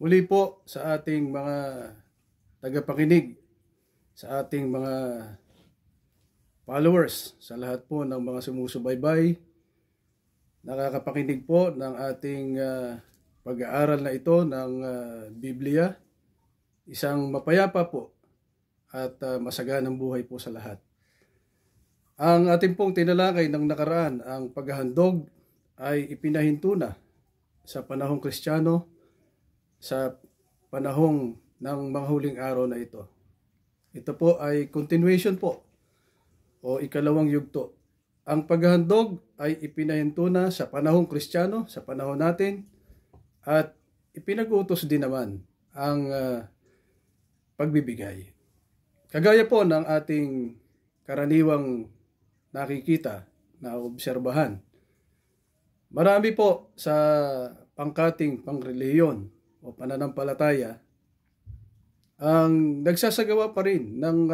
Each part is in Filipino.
Muli po sa ating mga tagapakinig, sa ating mga followers, sa lahat po ng mga sumusubaybay, nakakapakinig po ng ating pag-aaral na ito ng Biblia. Isang mapayapa po at masaganang buhay po sa lahat. Ang ating pong tinalakay ng nakaraan, ang paghahandog ay ipinahinto na sa panahong Kristiyano, sa panahong ng mga huling araw na ito. Ito po ay continuation po o ikalawang yugto. Ang paghahandog ay ipinahinto na sa panahong Kristiyano, sa panahon natin, at ipinag-utos din naman ang pagbibigay. Kagaya po ng ating karaniwang nakikita, na obserbahan. Marami po sa pangkating pangreliyon o pananampalataya ang nagsasagawa pa rin ng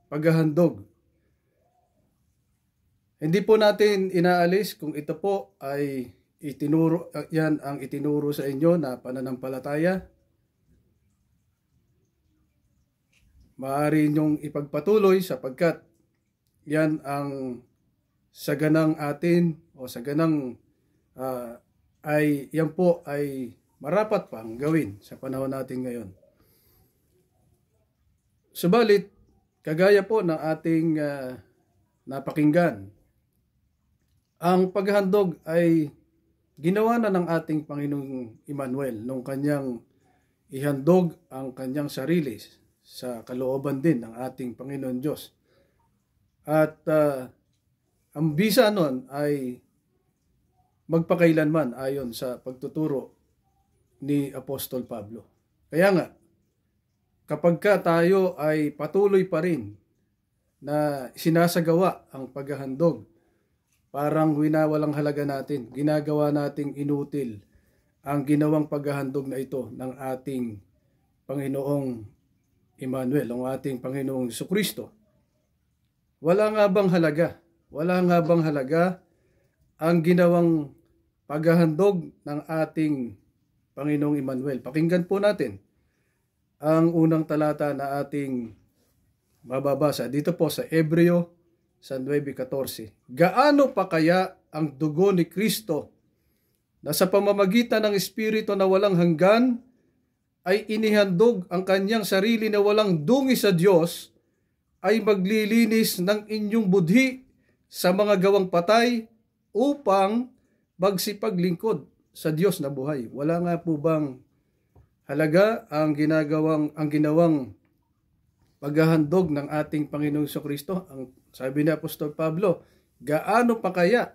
paghahandog. Hindi po natin inaalis kung ito po ay itinuro, yan ang itinuro sa inyo na pananampalataya. Maaari niyong ipagpatuloy sapagkat yan ang saganang atin o saganang yan po ay marapat pang gawin sa panahon natin ngayon. Subalit, kagaya po ng ating napakinggan, ang paghahandog ay ginawa na ng ating Panginoong Emmanuel nung kanyang ihandog ang kanyang sarili sa kalooban din ng ating Panginoon Diyos. At ang bisa nun ay magpakailanman ayon sa pagtuturo ni Apostol Pablo. Kaya nga, kapag tayo ay patuloy pa rin na sinasagawa ang paghahandog, parang winawalang halaga natin, ginagawa nating inutil ang ginawang paghahandog na ito ng ating Panginoong Emmanuel, ang ating Panginoong Jesucristo. Wala nga bang halaga ang ginawang paghahandog ng ating Panginoong Emmanuel? Pakinggan po natin ang unang talata na ating mababasa dito po sa Hebreo 9:14. Gaano pa kaya ang dugo ni Kristo na sa pamamagitan ng Espiritu na walang hanggan ay inihandog ang kanyang sarili na walang dungi sa Diyos, ay maglilinis ng inyong budhi sa mga gawang patay upang magsipaglingkod sa Diyos na buhay. Wala nga po bang halaga ang ginawang paghahandog ng ating Panginoong Jesucristo? Ang sabi ni Apostol Pablo, gaano pa kaya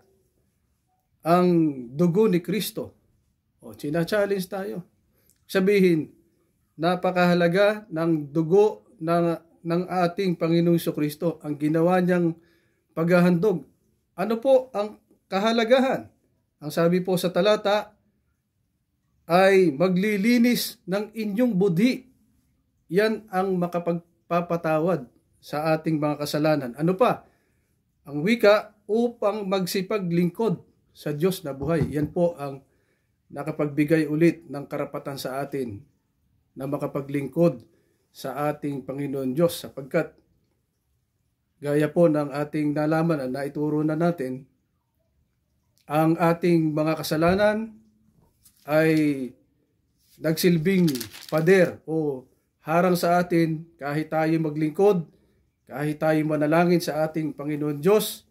ang dugo ni Kristo? O, challenge tayo. Sabihin, napakahalaga ng dugo ng ating Panginoong Jesucristo, ang ginawa niyang paghahandog. Ano po ang kahalagahan? Ang sabi po sa talata ay maglilinis ng inyong budhi. Yan ang makapagpapatawad sa ating mga kasalanan. Ano pa? Ang wika, upang magsipaglingkod sa Diyos na buhay. Yan po ang nakapagbigay ulit ng karapatan sa atin na makapaglingkod sa ating Panginoon Diyos, sapagkat gaya po ng ating nalaman na naituro na natin, ang ating mga kasalanan ay nagsilbing pader o harang sa atin kahit tayo maglingkod, kahit tayo manalangin sa ating Panginoon Diyos,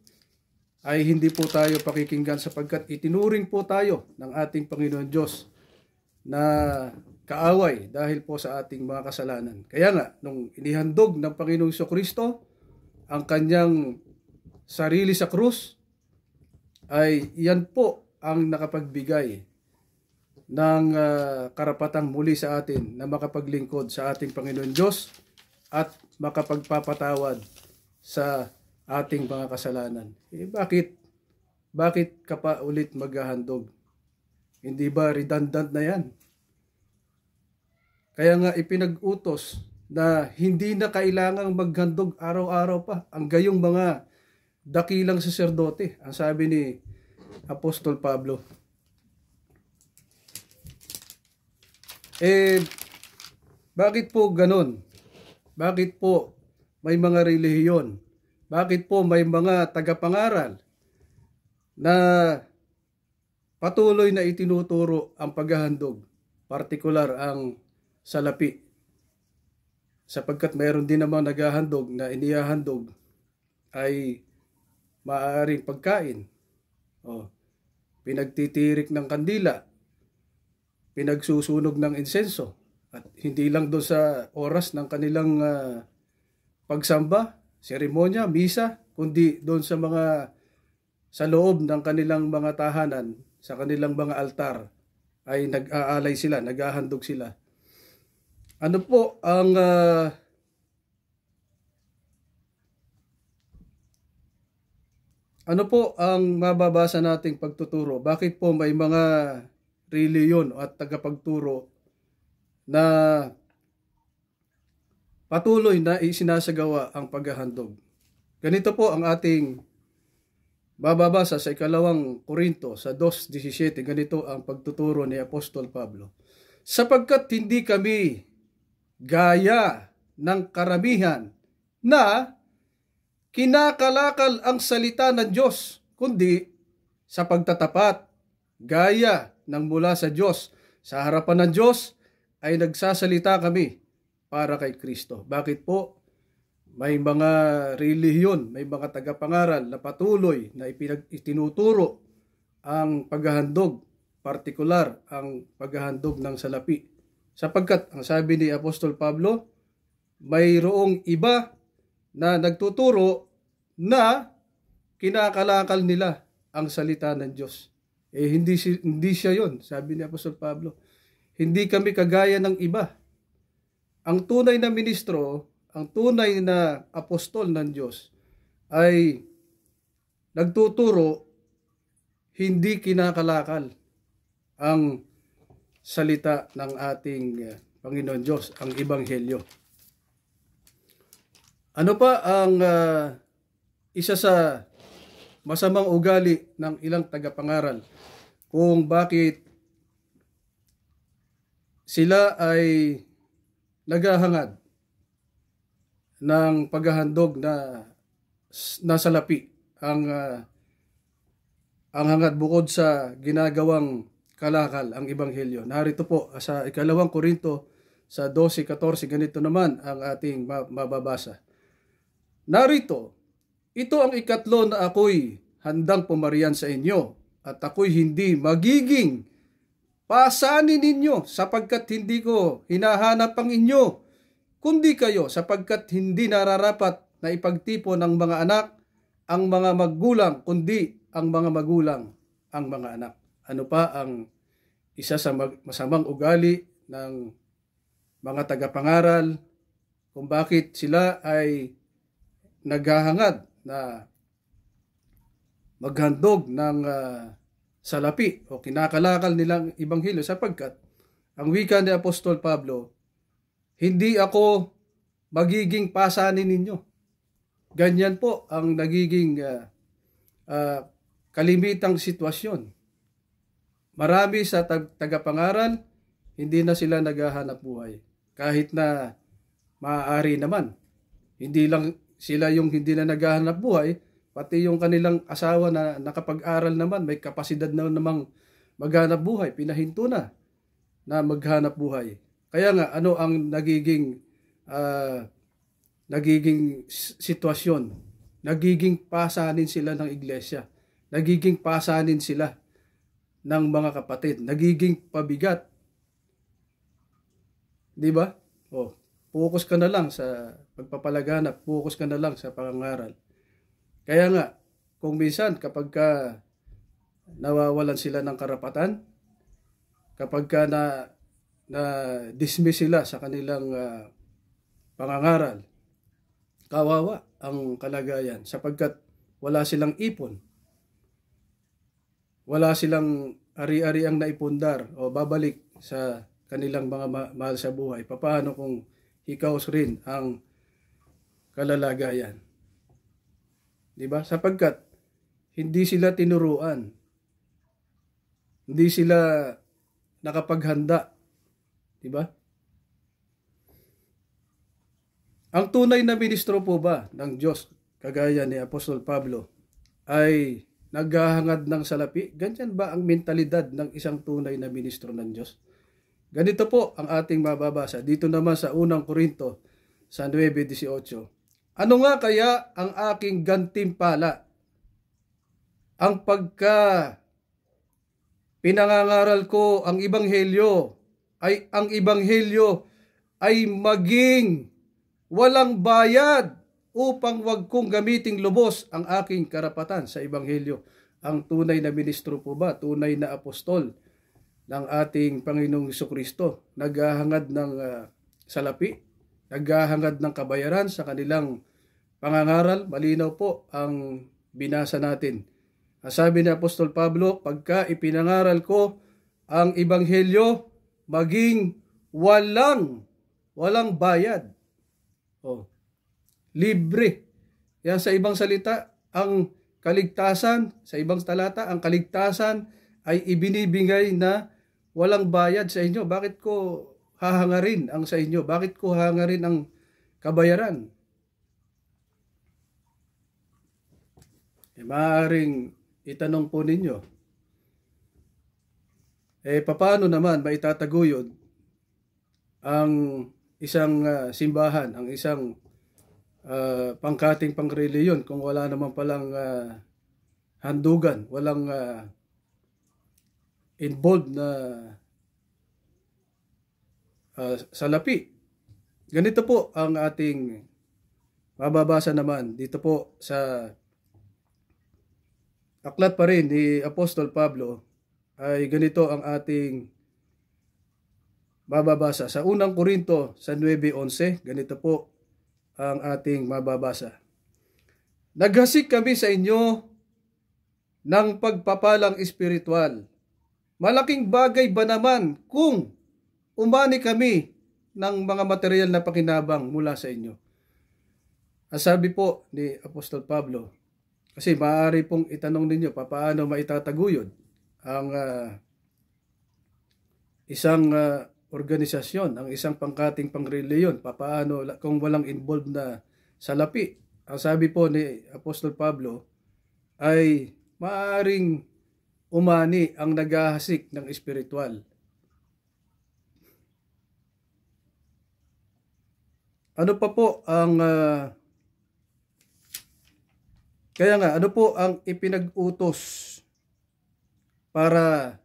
ay hindi po tayo pakikinggan sapagkat itinuring po tayo ng ating Panginoon Diyos na kaaway dahil po sa ating mga kasalanan. Kaya nga, nung inihandog ng Panginoong Jesucristo ang kanyang sarili sa krus, ay yan po ang nakapagbigay ng karapatang muli sa atin na makapaglingkod sa ating Panginoon Diyos at makapagpapatawad sa ating mga kasalanan. Bakit ka pa ulit maghahandog? Hindi ba redundant na yan? Kaya nga ipinag-utos na hindi na kailangang maghandog araw-araw pa ang gayong mga dakilang saserdote, ang sabi ni Apostol Pablo. Eh, bakit po ganun? Bakit po may mga relihiyon? Bakit po may mga tagapangaral na patuloy na itinuturo ang paghahandog, partikular ang salapi? Sapagkat mayroon din namang naghahandog na inihahandog ay maaaring pagkain. O, pinagtitirik ng kandila, pinagsusunog ng insenso. At hindi lang doon sa oras ng kanilang pagsamba, seremonya, misa, kundi doon sa loob ng kanilang mga tahanan, sa kanilang mga altar, ay nag-aalay sila, naghahandog sila. Ano po ang mababasa nating pagtuturo? Bakit po may mga reliyon at tagapagturo na patuloy na isinasagawa ang paghahandog? Ganito po ang ating bababasa sa 2 Korinto sa 2:17. Ganito ang pagtuturo ni Apostol Pablo. Sapagkat hindi kami gaya ng karamihan na kinakalakal ang salita ng Diyos, kundi sa pagtatapat, gaya ng mula sa Diyos. Sa harapan ng Diyos ay nagsasalita kami para kay Kristo. Bakit po? May mga relihiyon, may mga tagapangaral na patuloy na itinuturo ang paghahandog, partikular ang paghahandog ng salapi. Sapagkat, ang sabi ni Apostol Pablo, mayroong iba na nagtuturo na kinakalakal nila ang salita ng Diyos. Hindi siya yon, sabi ni Apostol Pablo. Hindi kami kagaya ng iba. Ang tunay na ministro, ang tunay na apostol ng Diyos ay nagtuturo, hindi kinakalakal ang salita ng ating Panginoon Diyos, ang Ebanghelyo. Ano pa ang isa sa masamang ugali ng ilang tagapangaral kung bakit sila ay naghahangad ng paghahandog na salapi? Ang hangad bukod sa ginagawang kalakal ang Ebanghelyo. Narito po sa 2 Korinto sa 12:14, ganito naman ang ating mababasa. Narito, ito ang ikatlo na ako'y handang pumarian sa inyo, at ako'y hindi magiging pasanin ninyo, sapagkat hindi ko hinahanap ang inyo, kundi kayo, sapagkat hindi nararapat na ipagtipo ng mga anak ang mga magulang, kundi ang mga magulang ang mga anak. Ano pa ang isa sa masamang ugali ng mga tagapangaral kung bakit sila ay naghahangad na maghandog ng salapi o kinakalakal nilang Ebanghelyo? Sapagkat ang wika ni Apostol Pablo, hindi ako magiging pasanin ninyo. Ganyan po ang nagiging kalimitang sitwasyon. Marami sa tagapangaral, hindi na sila naghahanap buhay. Kahit na maaari naman. Hindi lang sila yung hindi na naghahanap buhay, pati yung kanilang asawa na nakapag-aral naman, may kapasidad na namang maghanap buhay, pinahinto na maghanap buhay. Kaya nga, ano ang nagiging sitwasyon? Nagiging pasanin sila ng iglesia. Nagiging pasanin sila ng mga kapatid. Nagiging pabigat. Di ba? Focus ka na lang sa pagpapalaganap. Focus ka na lang sa pangangaral. Kaya nga, kung minsan kapag nawawalan sila ng karapatan, kapag na-dismiss sila sa kanilang pangangaral, kawawa ang kalagayan sapagkat wala silang ipon. Wala silang ari-ariang naipundar o babalik sa kanilang mga mahal sa buhay. Paano kung hikaos rin ang kalalagayan? Diba? Sapagkat hindi sila tinuruan. Hindi sila nakapaghanda. di ba? Ang tunay na ministro po ba ng Diyos, kagaya ni Apostol Pablo, ay naghahangad ng salapi? Ganyan ba ang mentalidad ng isang tunay na ministro ng Diyos? Ganito po ang ating mababasa dito naman sa unang Korinto sa 9:18. Ano nga kaya ang aking gantimpala? Ang pagka pinangangaral ko ang ebanghelyo ay maging walang bayad upang wag kong gamiting lubos ang aking karapatan sa ebanghelyo. Ang tunay na ministro po ba, tunay na apostol ng ating Panginoong Jesucristo, naghahangad ng salapi, naghahangad ng kabayaran sa kanilang pangangaral? Malinaw po ang binasa natin. Sabi ni Apostol Pablo, pagka ipinangaral ko ang ebanghelyo, maging walang bayad. Libre. Yan sa ibang salita, ang kaligtasan, sa ibang talata, ang kaligtasan ay ibinibigay na walang bayad sa inyo. Bakit ko hahangarin ang sa inyo? Bakit ko hahangarin ang kabayaran? Maaaring itanong po ninyo, paano naman maitataguyod ang isang simbahan, ang isang pangkating pangreliyon kung wala naman palang handugan, walang involved na salapi? Ganito po ang ating mababasa naman dito po sa aklat pa rin ni Apostol Pablo. Ay ganito ang ating mababasa sa unang Korinto sa 9:11. Ganito po ang ating mababasa. Naghasik kami sa inyo ng pagpapalang espiritual. Malaking bagay ba naman kung umani kami ng mga material na pakinabang mula sa inyo? Ang sabi po ni Apostol Pablo, kasi maaari pong itanong ninyo, paano maitataguyod ang isang organisasyon, ang isang pangkating pangreliyon, paano kung walang involved na salapi? Ang sabi po ni Apostol Pablo ay maaaring umani ang naghahasik ng espiritual. Ano pa po ang kaya nga, ano po ang ipinag-utos para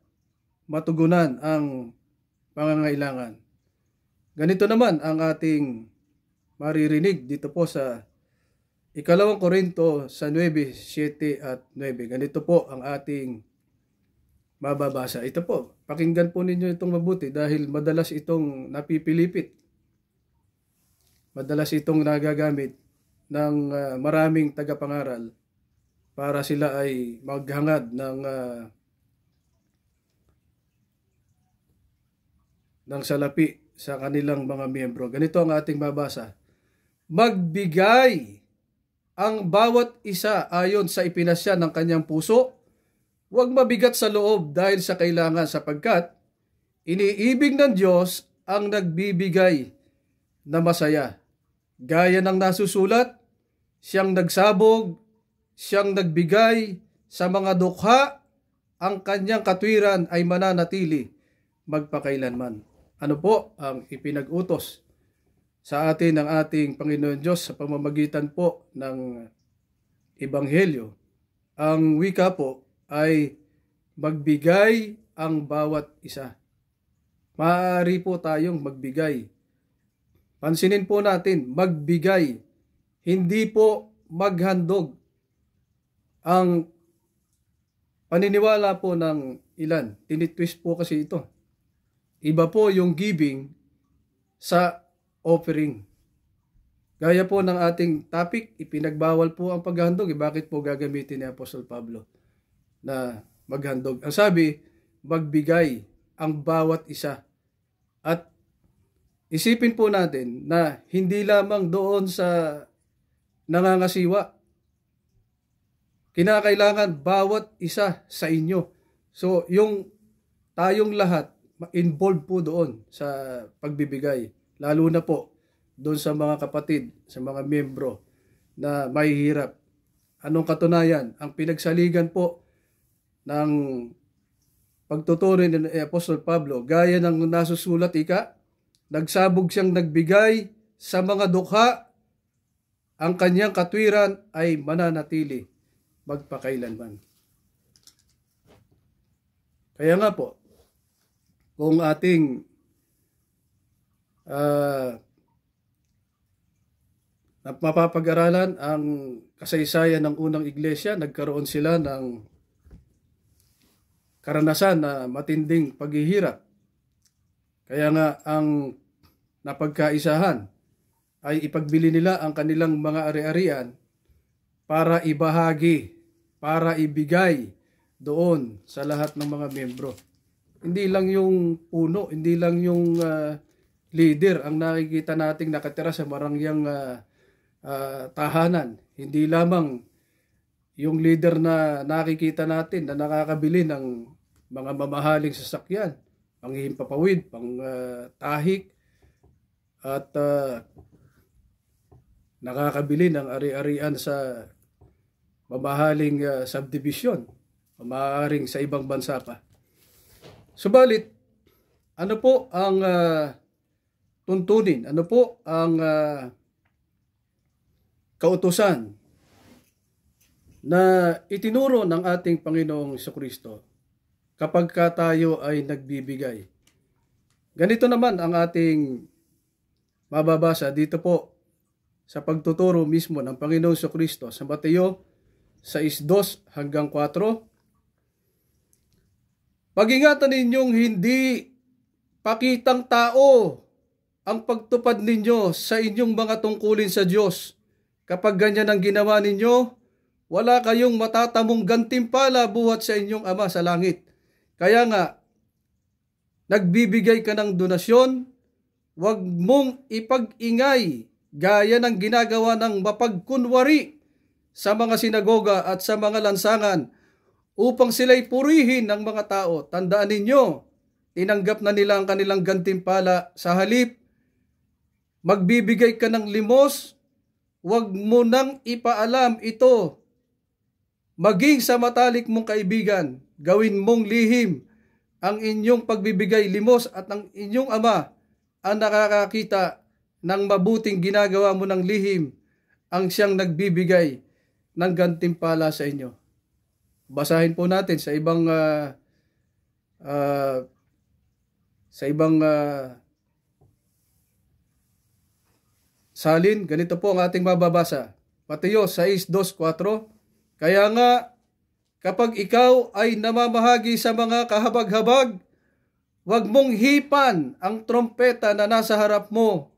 matugunan ang pangangailangan? Ganito naman ang ating maririnig dito po sa ikalawang Korinto sa 9:7 at 9. Ganito po ang ating mababasa. Ito po, pakinggan po ninyo itong mabuti dahil madalas itong napipilipit. Madalas itong nagagamit ng maraming tagapangaral para sila ay maghangad ng salapi sa kanilang mga miyembro. Ganito ang ating mabasa. Magbigay ang bawat isa ayon sa ipinasya ng kanyang puso. Huwag mabigat sa loob dahil sa kailangan, sapagkat iniibig ng Diyos ang nagbibigay na masaya. Gaya ng nasusulat, siyang nagsabog, siyang nagbigay sa mga dukha, ang kanyang katwiran ay mananatili magpakailanman. Ano po ang ipinag-utos sa atin ng ating Panginoon Diyos sa pamamagitan po ng Ebanghelyo? Ang wika po ay magbigay ang bawat isa. Maaari po tayong magbigay. Pansinin po natin, magbigay, hindi po maghandog. Ang paniniwala po ng ilan, tinitwist po kasi ito. Iba po yung giving sa offering. Gaya po ng ating topic, ipinagbawal po ang paghandog. Bakit po gagamitin ni Apostol Pablo na maghandog? Ang sabi, magbigay ang bawat isa. At isipin po natin na hindi lamang doon sa nangangasiwa. Kinakailangan bawat isa sa inyo. So, yung tayong lahat involved po doon sa pagbibigay. Lalo na po doon sa mga kapatid, sa mga miyembro na mahihirap. Anong katunayan? Ang pinagsaligan po ng pagtuturo ni Apostol Pablo, gaya ng nasusulat nagsabog siyang nagbigay sa mga dukha, ang kanyang katwiran ay mananatili magpakailanman. Kaya nga po, kung ating mapapag-aralan ang kasaysayan ng unang iglesia, nagkaroon sila ng karanasan na matinding paghihirap. Kaya nga ang napagkaisahan ay ipagbili nila ang kanilang mga ari-arian para ibahagi, para ibigay doon sa lahat ng mga miyembro. Hindi lang yung puno, hindi lang yung leader ang nakikita nating nakatira sa marangyang tahanan. Hindi lamang yung leader na nakikita natin na nakakabili ng mga mamahaling sasakyan, panghihimpapawid, pang tahik, at nakakabili ng ari-arian sa mamahaling subdivision, maaaring sa ibang bansa pa. Subalit, ano po ang tuntunin? Ano po ang kautusan na itinuro ng ating Panginoong Jesucristo kapag tayo ay nagbibigay? Ganito naman ang ating mababasa dito po sa pagtuturo mismo ng Panginoong Jesucristo sa Mateo 6:2 hanggang 4. Pag-ingatan ninyong hindi pakitang tao ang pagtupad ninyo sa inyong mga tungkulin sa Diyos. Kapag ganyan ang ginawa ninyo, wala kayong matatamong gantimpala buhat sa inyong Ama sa langit. Kaya nga, nagbibigay ka ng donasyon, huwag mong ipag-ingay gaya ng ginagawa ng mapagkunwari sa mga sinagoga at sa mga lansangan upang sila'y purihin ng mga tao. Tandaan ninyo, tinanggap na nila ang kanilang gantimpala. Sa halip, magbibigay ka ng limos, huwag mo nang ipaalam ito maging sa matalik mong kaibigan. Gawin mong lihim ang inyong pagbibigay limos at ang inyong Ama ang nakakakita ng mabuting ginagawa mo ng lihim, ang siyang nagbibigay ng gantimpala sa inyo. Basahin po natin sa ibang salin. Ganito po ang ating mababasa. Mateo 6:2-4. Kaya nga, kapag ikaw ay namamahagi sa mga kahabag-habag, huwag mong hipan ang trompeta na nasa harap mo,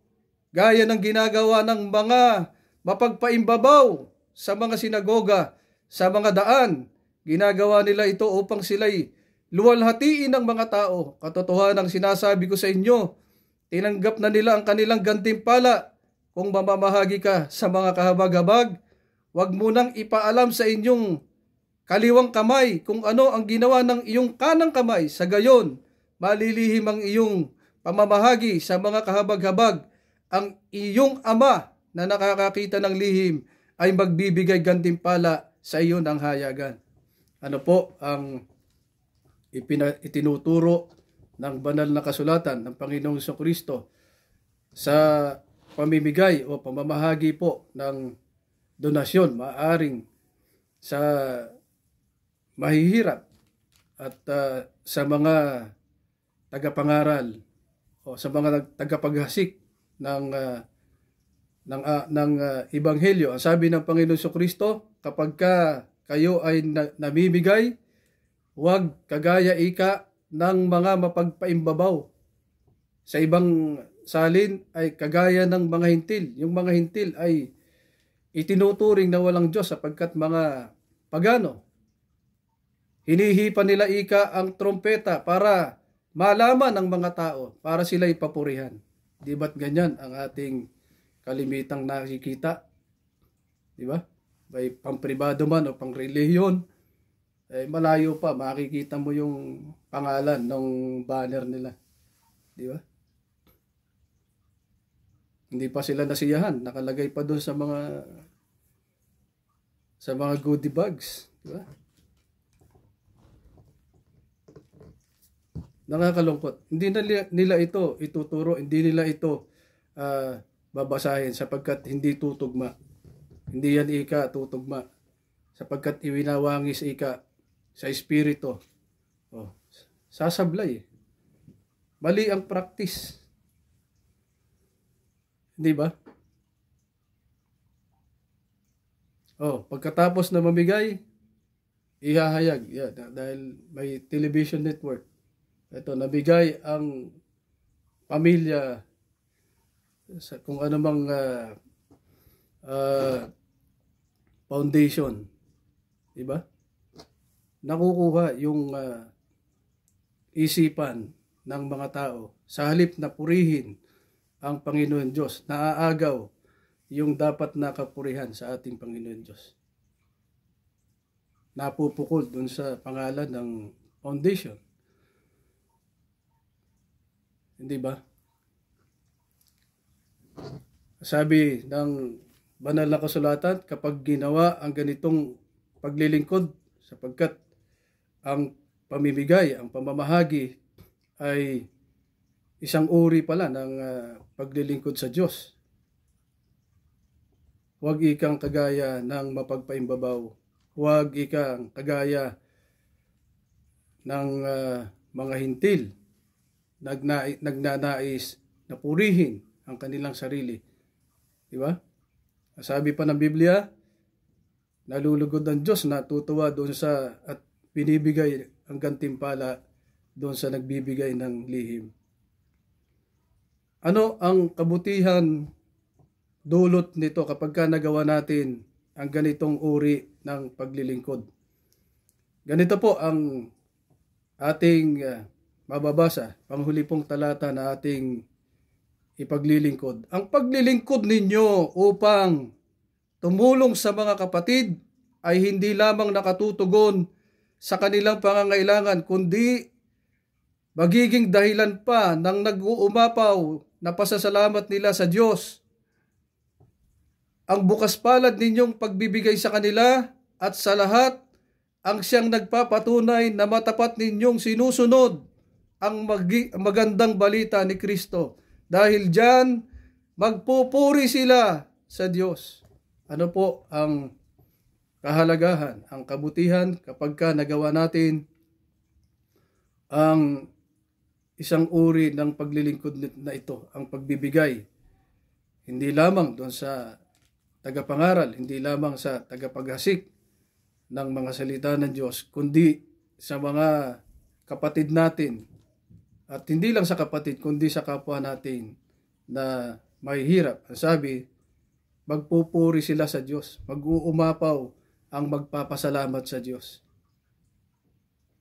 gaya ng ginagawa ng mga mapagpaimbabaw sa mga sinagoga, sa mga daan. Ginagawa nila ito upang sila'y luwalhatiin ng mga tao. Katotohanan ang sinasabi ko sa inyo, tinanggap na nila ang kanilang gantimpala. Kung mamamahagi ka sa mga kahabag-habag, huwag mo nang ipaalam sa inyong kaliwang kamay kung ano ang ginawa ng iyong kanang kamay. Sa gayon, malilihim ang iyong pamamahagi sa mga kahabag-habag. Ang iyong Ama na nakakakita ng lihim ay magbibigay gantimpala sa iyo ng hayagan. Ano po ang itinuturo ng banal na kasulatan ng Panginoong Jesucristo sa pamimigay o pamamahagi po ng donasyon, maaring sa mahihirap at sa mga tagapangaral o sa mga tagapaghasik ng ebanghelyo. Ang sabi ng Panginoon Jesucristo, kapag kayo ay namimigay, huwag kagaya ng mga mapagpaimbabaw. Sa ibang salin ay kagaya ng mga hintil. Yung mga hintil ay itinuturing na walang Diyos sapagkat mga pagano. Hinihipan nila ang trompeta para malaman ng mga tao, para sila ipapurihan. Di ba't ganyan ang ating kalimitang nakikita? Di ba? May pampribado man o pangrelihiyon, malayo pa, makikita mo yung pangalan ng banner nila. Di ba? Hindi pa sila nasiyahan. Nakalagay pa doon sa mga goodie bags. Di ba? Nakakalungkot. Hindi nila ito ituturo, hindi nila ito babasahin sapagkat hindi tutugma. Hindi yan ika tutugma. Sapagkat iwinawangis ika sa espiritu. Oh, sasablay. Mali ang practice. Hindi ba? Oh, pagkatapos na mamigay, ihahayag. Yeah, dahil may television network. Ito, nabigay ang pamilya sa kung anumang foundation. Diba? Nakukuha yung isipan ng mga tao sa halip na purihin ang Panginoon Diyos. Naaagaw yung dapat nakapurihan sa ating Panginoon Diyos. Napupukol dun sa pangalan ng foundation. Hindi ba? Sabi ng banal na kasulatan, kapag ginawa ang ganitong paglilingkod, sapagkat ang pamimigay, ang pamamahagi ay isang uri pala ng paglilingkod sa Diyos. Huwag ikang kagaya ng mapagpaimbabaw. Huwag ikang kagaya ng mga hintil nagnanais na purihin ang kanilang sarili. Di ba? Sabi pa ng Biblia, nalulugod ang Diyos, natutuwa doon sa at binibigay ang gantimpala doon sa nagbibigay ng lihim. Ano ang kabutihan dulot nito kapag ka nagawa natin ang ganitong uri ng paglilingkod? Ganito po ang ating mababasa, panghuli pong talata na ating ipaglilingkod. Ang paglilingkod ninyo upang tumulong sa mga kapatid ay hindi lamang nakatutugon sa kanilang pangangailangan, kundi magiging dahilan pa ng nag-uumapaw na pasasalamat nila sa Diyos. Ang bukas palad ninyong pagbibigay sa kanila at sa lahat ang siyang nagpapatunay na matapat ninyong sinusunod ang magandang balita ni Kristo. Dahil diyan, magpupuri sila sa Diyos. Ano po ang kahalagahan, ang kabutihan kapag ka nagawa natin ang isang uri ng paglilingkod na ito, ang pagbibigay. Hindi lamang doon sa tagapangaral, hindi lamang sa tagapaghasik ng mga salita ng Diyos, kundi sa mga kapatid natin. At hindi lang sa kapatid, kundi sa kapwa natin na may hirap. Ang sabi, magpupuri sila sa Diyos. Mag-uumapaw ang magpapasalamat sa Diyos.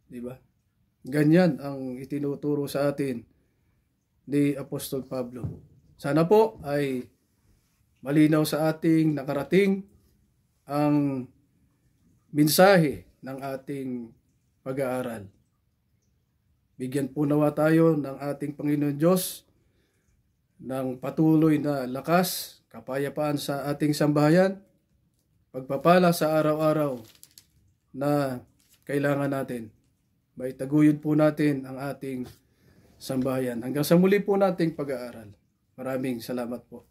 Diba? Ganyan ang itinuturo sa atin ni Apostol Pablo. Sana po ay malinaw sa ating nakarating ang mensahe ng ating pag-aaral. Bigyan po nawa tayo ng ating Panginoon Diyos ng patuloy na lakas, kapayapaan sa ating sambahayan, pagpapala sa araw-araw na kailangan natin. Maitaguyod po natin ang ating sambahayan. Hanggang sa muli po nating pag-aaral. Maraming salamat po.